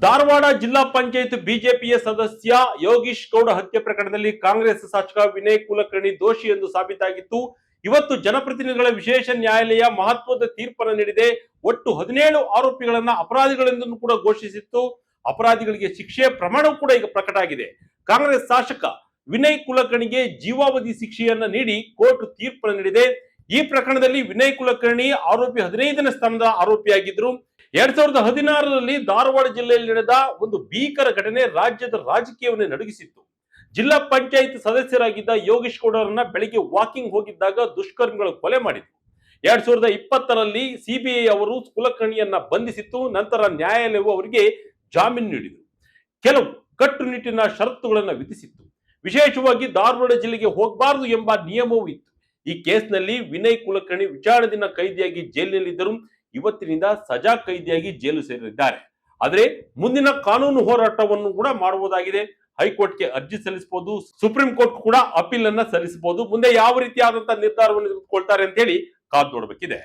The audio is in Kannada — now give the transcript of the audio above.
ಧಾರವಾಡ ಜಿಲ್ಲಾ ಪಂಚಾಯತ್ ಬಿಜೆಪಿಯ ಸದಸ್ಯ ಯೋಗೀಶ್ ಗೌಡ ಹತ್ಯೆ ಪ್ರಕರಣದಲ್ಲಿ ಕಾಂಗ್ರೆಸ್ ಶಾಸಕ ವಿನಯ್ ಕುಲಕರ್ಣಿ ದೋಷಿ ಎಂದು ಸಾಬೀತಾಗಿತ್ತು. ಇವತ್ತು ಜನಪ್ರತಿನಿಧಿಗಳ ವಿಶೇಷ ನ್ಯಾಯಾಲಯ ಮಹತ್ವದ ತೀರ್ಪನ್ನು ನೀಡಿದೆ. ಒಟ್ಟು 17 ಆರೋಪಿಗಳನ್ನ ಅಪರಾಧಿಗಳೆಂದು ಕೂಡ ಘೋಷಿಸಿತ್ತು. ಅಪರಾಧಿಗಳಿಗೆ ಶಿಕ್ಷೆಯ ಪ್ರಮಾಣ ಕೂಡ ಈಗ ಪ್ರಕಟ ಆಗಿದೆ. ಕಾಂಗ್ರೆಸ್ ಶಾಸಕ ವಿನಯ್ ಕುಲಕರ್ಣಿಗೆ ಜೀವಾವಧಿ ಶಿಕ್ಷೆಯನ್ನ ನೀಡಿ ಕೋರ್ಟ್ ತೀರ್ಪನ್ನು ನೀಡಿದೆ. ಈ ಪ್ರಕರಣದಲ್ಲಿ ವಿನಯ್ ಕುಲಕರ್ಣಿ ಆರೋಪಿ 15ನೇ ಸ್ಥಾನದ ಆರೋಪಿಯಾಗಿದ್ರು. 2016ರಲ್ಲಿ ಧಾರವಾಡ ಜಿಲ್ಲೆಯಲ್ಲಿ ನಡೆದ ಒಂದು ಭೀಕರ ಘಟನೆ ರಾಜ್ಯದ ರಾಜಕೀಯವನ್ನು ನಡುಗಿಸಿತ್ತು. ಜಿಲ್ಲಾ ಪಂಚಾಯತ್ ಸದಸ್ಯರಾಗಿದ್ದ ಯೋಗೀಶ್ ಗೌಡರನ್ನ ಬೆಳಿಗ್ಗೆ ವಾಕಿಂಗ್ ಹೋಗಿದ್ದಾಗ ದುಷ್ಕರ್ಮಿಗಳು ಕೊಲೆ ಮಾಡಿದ್ರು. 2020ರಲ್ಲಿ ಸಿಬಿಐ ಅವರು ಕುಲಕರ್ಣಿಯನ್ನ ಬಂಧಿಸಿತ್ತು. ನಂತರ ನ್ಯಾಯಾಲಯವು ಅವರಿಗೆ ಜಾಮೀನು ನೀಡಿದರು. ಕೆಲವು ಕಟ್ಟುನಿಟ್ಟಿನ ಷರತ್ತುಗಳನ್ನು ವಿಧಿಸಿತ್ತು. ವಿಶೇಷವಾಗಿ ಧಾರವಾಡ ಜಿಲ್ಲೆಗೆ ಹೋಗಬಾರದು ಎಂಬ ನಿಯಮವೂ ಇತ್ತು. ಈ ಕೇಸ್ನಲ್ಲಿ ವಿನಯ್ ಕುಲಕರ್ಣಿ ವಿಚಾರಣೆದಿನ ಕೈದಿಯಾಗಿ ಜೈಲಿನಲ್ಲಿದ್ದರು. ಇವತ್ತಿನಿಂದ ಸಜಾ ಕೈದಿಯಾಗಿ ಜೈಲು ಸೇರಿದ್ದಾರೆ. ಆದರೆ ಮುಂದಿನ ಕಾನೂನು ಹೋರಾಟವನ್ನು ಕೂಡ ಮಾಡಬಹುದಾಗಿದೆ. ಹೈಕೋರ್ಟ್ಗೆ ಅರ್ಜಿ ಸಲ್ಲಿಸಬಹುದು, ಸುಪ್ರೀಂ ಕೋರ್ಟ್ ಕೂಡ ಅಪೀಲ್ ಅನ್ನ ಸಲ್ಲಿಸಬಹುದು. ಮುಂದೆ ಯಾವ ರೀತಿಯಾದಂತಹ ನಿರ್ಧಾರವನ್ನು ತೆಗೆದುಕೊಳ್ತಾರೆ ಅಂತ ಹೇಳಿ ಕಾದು ನೋಡಬೇಕಿದೆ.